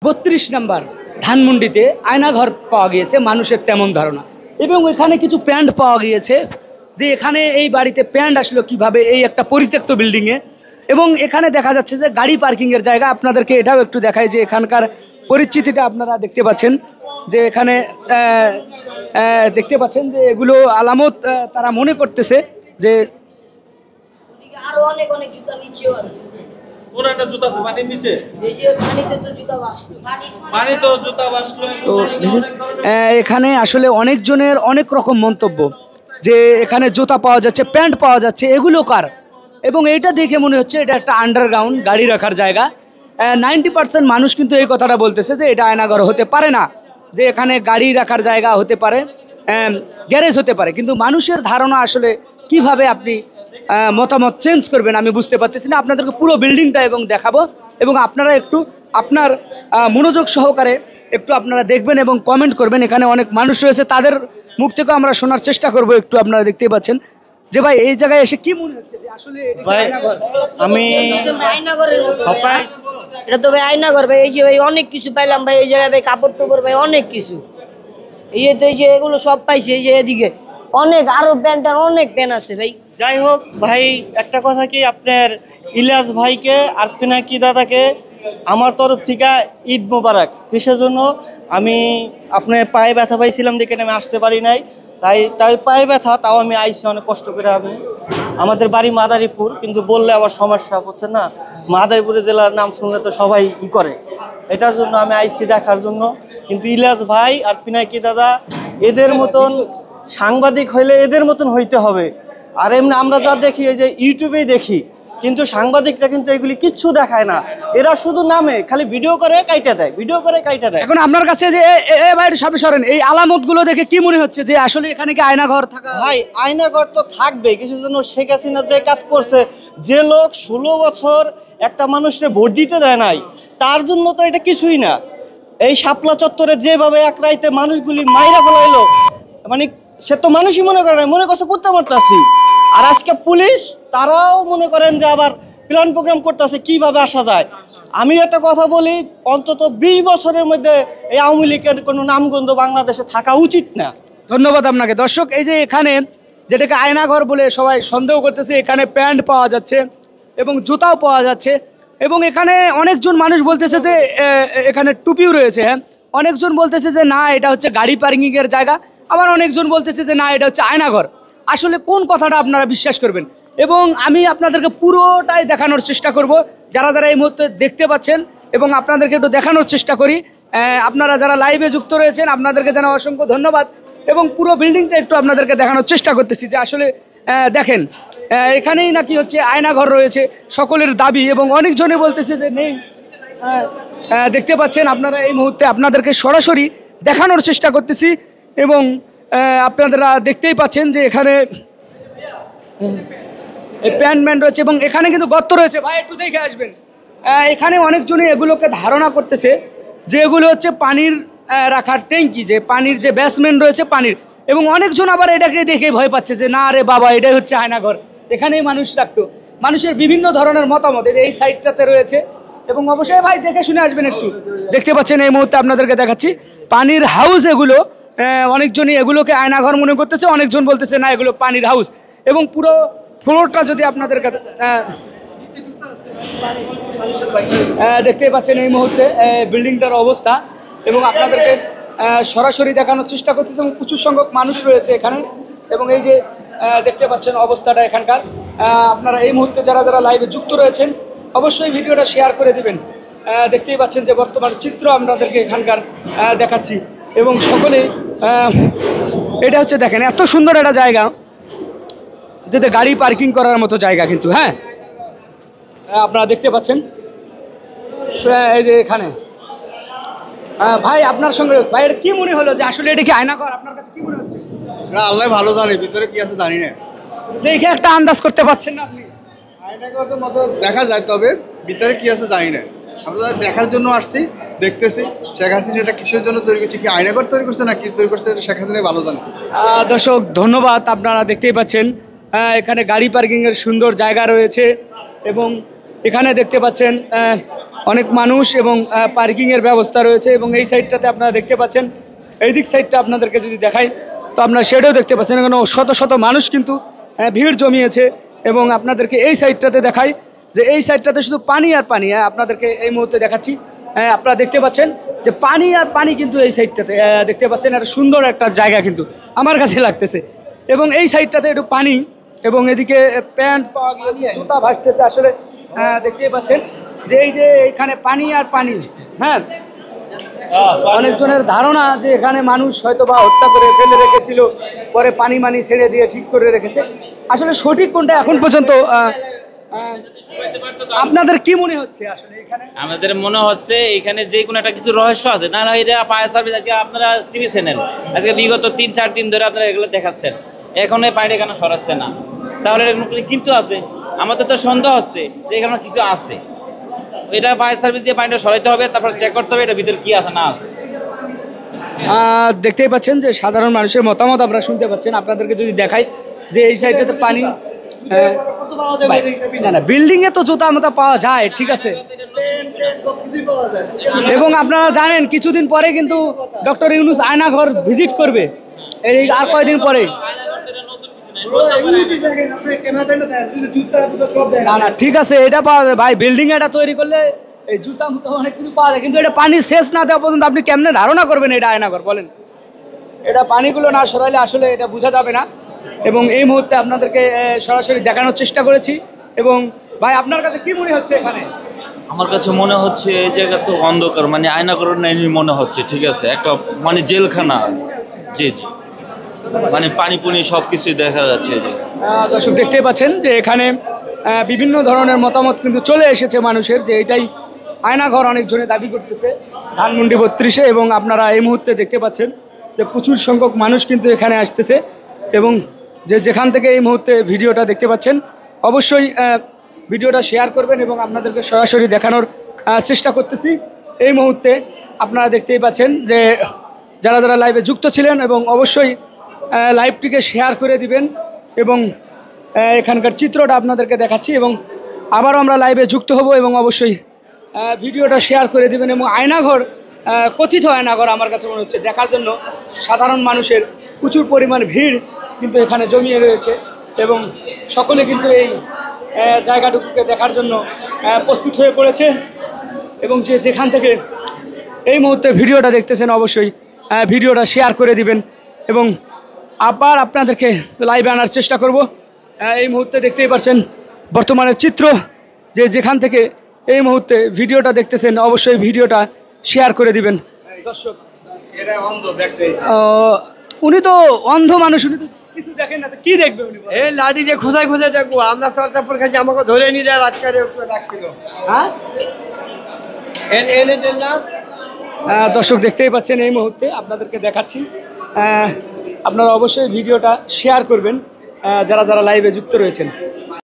32 নম্বর ধানমন্ডিতে আয়নাঘর পাওয়া গিয়েছে মানুষের তেমন ধারণা, এবং এখানে কিছু প্যান্ট পাওয়া গিয়েছে যে এখানে এই বাড়িতে প্যান্ট আসলো কিভাবে এই একটা পরিত্যক্ত বিল্ডিংয়ে। এবং এখানে দেখা যাচ্ছে যে গাড়ি পার্কিংয়ের জায়গা। আপনাদেরকে এটাও একটু দেখায় যে এখানকার পরিস্থিতিটা আপনারা দেখতে পাচ্ছেন যে এখানে দেখতে পাচ্ছেন যে এগুলো আলামত তারা মনে করতেছে যে আরো অনেক অনেক জুতা নিচেও আছে। পুরানো জুতা আছে পানির নিচে, এই যে পানিতে তো জুতা ভাসলো, পানিতেও জুতা ভাসলো। তো এখানে আসলে অনেকজনের অনেক রকম মন্তব্য যে এখানে জুতা পাওয়া যাচ্ছে, প্যান্ট পাওয়া যাচ্ছে, এগুলো কার? এবং এইটা দেখে মনে হচ্ছে এটা একটা আন্ডারগ্রাউন্ড গাড়ি রাখার জায়গা। 90% মানুষ কিন্তু এই কথাটা বলতেছে যে এটা আয়নাঘর হতে পারে না, যে এখানে গাড়ি রাখার জায়গা হতে পারে, গ্যারেজ হতে পারে। কিন্তু মানুষের ধারণা আসলে কিভাবে আপনি মতামত চেঞ্জ করবেন আমি বুঝতে পারতেছি না। আপনাদেরকে পুরো বিল্ডিংটা এবং দেখাবো, এবং আপনারা একটু আপনার মনোযোগ সহকারে একটু আপনারা দেখবেন এবং কমেন্ট করবেন। এখানে অনেক মানুষ রয়েছে, তাদের মুখ থেকেও আমরা শোনার চেষ্টা করব একটু। আপনারা দেখতেই পাচ্ছেন যে ভাই এই জায়গায় এসে কি মনে হচ্ছে যে আসলে আমি এটা তো ভাই আয়নাঘর ভাই। এই যে ভাই অনেক কিছু পাইলাম ভাই, এই জায়গায় ভাই কাপড় টাপড় ভাই অনেক কিছু, এই তো এই যে এগুলো সব পাইছি। এই যে এদিকে অনেক আরো প্যান্ট অনেক প্যান্ট আছে ভাই। যাই হোক ভাই, একটা কথা কি, আপনার ইলিয়াস ভাইকে আর পিনাকি দাদাকে আমার তরফ থেকে ঈদ মোবারক। কিসের জন্য? আমি আপনার পায়ে ব্যথা পাইছিলাম দেখে আমি আসতে পারি নাই, তাই পায়ে ব্যথা, তাও আমি আইসি অনেক কষ্ট করে। আমি আমাদের বাড়ি মাদারীপুর, কিন্তু বললে আবার সমস্যা হচ্ছে না, মাদারীপুরের জেলার নাম শুনলে তো সবাই করে, এটার জন্য আমি আইসি দেখার জন্য। কিন্তু ইলিয়াস ভাই আর পিনাকি দাদা এদের মতন সাংবাদিক হইলে এদের মতন হইতে হবে। আর এমনি আমরা যা দেখি এই যে ইউটিউবেই দেখি, কিন্তু সাংবাদিকরা কিন্তু এগুলি কিচ্ছু দেখায় না, এরা শুধু নামে খালি ভিডিও করে কাইটা দেয়, ভিডিও করে কাইটা দেয়। এখন আপনার কাছে যে ভাই সামনে সরেন, এই আলামতগুলো দেখে কি মনে হচ্ছে যে আসলে এখানে কি আয়নাঘর থাকা? ভাই আয়নাঘর তো থাকবে কিছুর জন্য। শেখ হাসিনা যে কাজ করছে, যে লোক 16 বছর একটা মানুষকে ভোট দিতে দেয় নাই, তার জন্য তো এটা কিছুই না। এই শাপলা চত্বরে যেভাবে এক রাইতে মানুষগুলি মাইরা ফেলাইলো, মানে সে তো মানুষই মনে করে না, মনে করছে কুত্তা মারতাছি। আর আজকে পুলিশ তারাও মনে করেন যে আবার প্ল্যান প্রোগ্রাম করতেছে কিভাবে আসা যায়। আমি একটা কথা বলি, অন্তত 20 বছরের মধ্যে এই আওয়ামী লীগের কোনো নামগন্ধ বাংলাদেশে থাকা উচিত না। ধন্যবাদ আপনাকে। দর্শক, এই যে এখানে যেটাকে আয়নাঘর বলে সবাই সন্দেহ করতেছে, এখানে প্যান্ট পাওয়া যাচ্ছে এবং জুতাও পাওয়া যাচ্ছে, এবং এখানে অনেকজন মানুষ বলতেছে যে এখানে টুপিও রয়েছে। হ্যাঁ, অনেকজন বলতেছে যে না এটা হচ্ছে গাড়ি পার্কিংয়ের জায়গা, আবার অনেকজন বলতেছে যে না এটা হচ্ছে আয়নাঘর। আসলে কোন কথাটা আপনারা বিশ্বাস করবেন? এবং আমি আপনাদেরকে পুরোটাই দেখানোর চেষ্টা করব, যারা যারা এই মুহূর্তে দেখতে পাচ্ছেন, এবং আপনাদেরকে একটু দেখানোর চেষ্টা করি। আপনারা যারা লাইভে যুক্ত রয়েছেন আপনাদেরকে জানাই অসংখ্য ধন্যবাদ, এবং পুরো বিল্ডিংটা একটু আপনাদেরকে দেখানোর চেষ্টা করতেছি যে আসলে দেখেন এখানেই নাকি হচ্ছে আয়নাঘর রয়েছে সকলের দাবি, এবং অনেকজনে বলতেছে যে নেই। দেখতে পাচ্ছেন আপনারা এই মুহূর্তে আপনাদেরকে সরাসরি দেখানোর চেষ্টা করতেছি, এবং আপনারা দেখতেই পাচ্ছেন যে এখানে প্যান্ট রয়েছে, এবং এখানে কিন্তু গর্ত রয়েছে। ভাই একটু দেখে আসবেন। এখানে অনেকজনই এগুলোকে ধারণা করতেছে যে এগুলো হচ্ছে পানির রাখার ট্যাঙ্কি, যে পানির যে বেসমেন্ট রয়েছে পানির, এবং অনেকজন আবার এটাকে দেখে ভয় পাচ্ছে যে না রে বাবা এটাই হচ্ছে আয়নাঘর, এখানেই মানুষ রাখতো। মানুষের বিভিন্ন ধরনের মতামত এই সাইডটাতে রয়েছে, এবং অবশ্যই ভাই দেখে শুনে আসবেন একটু। দেখতে পাচ্ছেন এই মুহূর্তে আপনাদেরকে দেখাচ্ছি পানির হাউস এগুলো। অনেকজনই এগুলোকে আয়নাঘর মনে করতেছে, অনেকজন বলতেছে না এগুলো পানির হাউস। এবং পুরো ফ্লোরটা যদি আপনাদের কাছে দেখতেই পাচ্ছেন এই মুহূর্তে বিল্ডিংটার অবস্থা, এবং আপনাদেরকে সরাসরি দেখানোর চেষ্টা করতেছে, এবং প্রচুর সংখ্যক মানুষ রয়েছে এখানে। এবং এই যে দেখতে পাচ্ছেন অবস্থাটা এখানকার, আপনারা এই মুহূর্তে যারা যারা লাইভে যুক্ত রয়েছেন অবশ্যই ভিডিওটা শেয়ার করে দিবেন। দেখতেই পাচ্ছেন যে বর্তমান চিত্র আপনাদেরকে এখানকার দেখাচ্ছি, এবং সকলে এটা হচ্ছে দেখেন এত সুন্দর একটা জায়গা, যেতে গাড়ি পার্কিং করার মতো জায়গা কিন্তু। হ্যাঁ, আপনারা দেখতে পাচ্ছেন এই যে এখানে। ভাই আপনার সঙ্গে ভাই এটা কি মনে হলো যে আসলে এটা কি আয়নাঘর? আপনার কাছে কি মনে হচ্ছে? আল্লাহ ভালো জানে, ভিতরে কি আছে জানি না, দেখে একটা আন্দাজ করতে পারছেন না আপনি? আয়নাঘরের মতো দেখা যায়, তবে ভিতরে কি আছে জানি না। আমরা দেখার জন্য আসছি, দেখতেছি শেখ হাসিনা এটা কিসের জন্য তৈরি করছে, কি আয়নাঘর তৈরি করছে না কি তৈরি করছে শেখ হাসিনা ভালো জানে। দর্শক ধন্যবাদ। আপনারা দেখতেই পাচ্ছেন এখানে গাড়ি পার্কিংয়ের সুন্দর জায়গা রয়েছে, এবং এখানে দেখতে পাচ্ছেন অনেক মানুষ এবং পার্কিংয়ের ব্যবস্থা রয়েছে এবং এই সাইডটাতে আপনারা দেখতে পাচ্ছেন, এই দিক সাইডটা আপনাদেরকে যদি দেখাই তো আপনারা সেটাও দেখতে পাচ্ছেন, এখানে শত শত মানুষ কিন্তু ভিড় জমিয়েছে। এবং আপনাদেরকে এই সাইডটাতে দেখাই যে এই সাইডটাতে শুধু পানি আর পানি। আপনাদেরকে এই মুহূর্তে দেখাচ্ছি, আপনারা দেখতে পাচ্ছেন যে পানি আর পানি কিন্তু এই সাইডটাতে দেখতে পাচ্ছেন। একটা সুন্দর একটা জায়গা কিন্তু আমার কাছে লাগতেছে। এবং এই সাইডটাতে একটু পানি এবং এদিকে প্যান্ট পাওয়া গিয়েছে, জুতা ভাসতেছে। আসলে দেখতেই পাচ্ছেন যে এই যে এখানে পানি আর পানি। হ্যাঁ, অনেকজনের ধারণা যে এখানে মানুষ হয়তো বা হত্যা করে ফেলে রেখেছিল, পরে পানি মানি ছেড়ে দিয়ে ঠিক করে রেখেছে। আসলে সঠিক কোনটা এখন পর্যন্ত আপনাদের কি মনে হচ্ছে? আসলে এখানে আমাদের মনে হচ্ছে এখানে যে কোনো একটা কিছু রহস্য আছে, না হলে এটা ফায়ার সার্ভিস আজকে আপনারা টিভি চ্যানেল আজকে বিগত 3-4 দিন ধরে আপনারা এগুলো দেখাচ্ছেন, এখন এই পানিটা কেন সরাচ্ছে না? তাহলে কিন্তু আছে, আমাদের তো সন্দেহ হচ্ছে যে এখানে কিছু আছে। এটা ফায়ার সার্ভিস দিয়ে পানিটা সরাইতে হবে, তারপর চেক করতে হবে এটা ভিতরে কি আছে না আছে। দেখতেই পাচ্ছেন যে সাধারণ মানুষের মতামত আপনারা শুনতে পাচ্ছেন। আপনাদেরকে যদি দেখাই যে এই সাইডটাতে পানি, না না বিল্ডিংয়ে তো জুতা মতো পাওয়া যায়, ঠিক আছে। এবং আপনারা জানেন কিছুদিন পরে কিন্তু ডক্টর ইউনূস আয়নাঘর ভিজিট করবে, এই আর কয়দিন পরে। না না ঠিক আছে, এটা পাওয়া যায় ভাই। বিল্ডিং এটা তৈরি করলে এই জুতা মুতা অনেক কিছু পাওয়া যায়, কিন্তু এটা পানি শেষ না দেওয়া পর্যন্ত আপনি কেমনে ধারণা করবেন এটা আয়নাঘর? বলেন, এটা পানিগুলো না সরাইলে আসলে এটা বোঝা যাবে না। এবং এই মুহূর্তে আপনাদেরকে সরাসরি দেখানোর চেষ্টা করেছি। এবং ভাই আপনার কাছে কি মনে হচ্ছে এখানে? আমার কাছে মনে হচ্ছে এই জায়গা তো অন্ধকার, মানে আয়নাঘর নাই মনে হচ্ছে, ঠিক আছে, একটা মানে জেলখানা। জি জি, মানে পানি পুনি সব কিছুই দেখা যাচ্ছে। যে দর্শক দেখতেই পাচ্ছেন যে এখানে বিভিন্ন ধরনের মতামত কিন্তু চলে এসেছে মানুষের, যে এটাই আয়নাঘর অনেকজনে দাবি করতেছে ধানমন্ডি 32-এ। এবং আপনারা এই মুহূর্তে দেখতে পাচ্ছেন যে প্রচুর সংখ্যক মানুষ কিন্তু এখানে আসতেছে। এবং যেখান থেকে এই মুহূর্তে ভিডিওটা দেখতে পাচ্ছেন অবশ্যই ভিডিওটা শেয়ার করবেন এবং আপনাদেরকে সরাসরি দেখানোর চেষ্টা করতেছি। এই মুহূর্তে আপনারা দেখতেই পাচ্ছেন যে যারা যারা লাইভে যুক্ত ছিলেন এবং অবশ্যই লাইভটিকে শেয়ার করে দিবেন। এবং এখানকার চিত্রটা আপনাদেরকে দেখাচ্ছি এবং আবারও আমরা লাইভে যুক্ত হব এবং অবশ্যই ভিডিওটা শেয়ার করে দিবেন। এবং আয়নাঘর, কথিত আয়নাঘর আমার কাছে মনে হচ্ছে দেখার জন্য সাধারণ মানুষের প্রচুর পরিমাণ ভিড় কিন্তু এখানে জমিয়ে রয়েছে এবং সকলে কিন্তু এই জায়গাটুকুকে দেখার জন্য প্রস্তুত হয়ে পড়েছে। এবং যেখান থেকে এই মুহূর্তে ভিডিওটা দেখতেছেন অবশ্যই ভিডিওটা শেয়ার করে দিবেন এবং আবার আপনাদেরকে লাইভে আনার চেষ্টা করব। এই মুহূর্তে দেখতেই পাচ্ছেন বর্তমানের চিত্র, যেখান থেকে এই মুহূর্তে ভিডিওটা দেখতেছেন অবশ্যই ভিডিওটা শেয়ার করে দিবেন। দর্শক উনি তো অন্ধ মানুষ, উনি তো কিছু দেখেন না, তো কি দেখবে উনি? এই লাঠি দিয়ে খোঁজাই খোঁজাই দেখবো, আমরা সরকার কাছে আমাকে ধরে নিয়ে দেয় আজকারে রাখছিল। হ্যাঁ দর্শক দেখতেই পাচ্ছেন এই মুহূর্তে আপনাদেরকে দেখাচ্ছি। আপনারা অবশ্যই ভিডিওটা শেয়ার করবেন যারা যারা লাইভে যুক্ত রয়েছেন।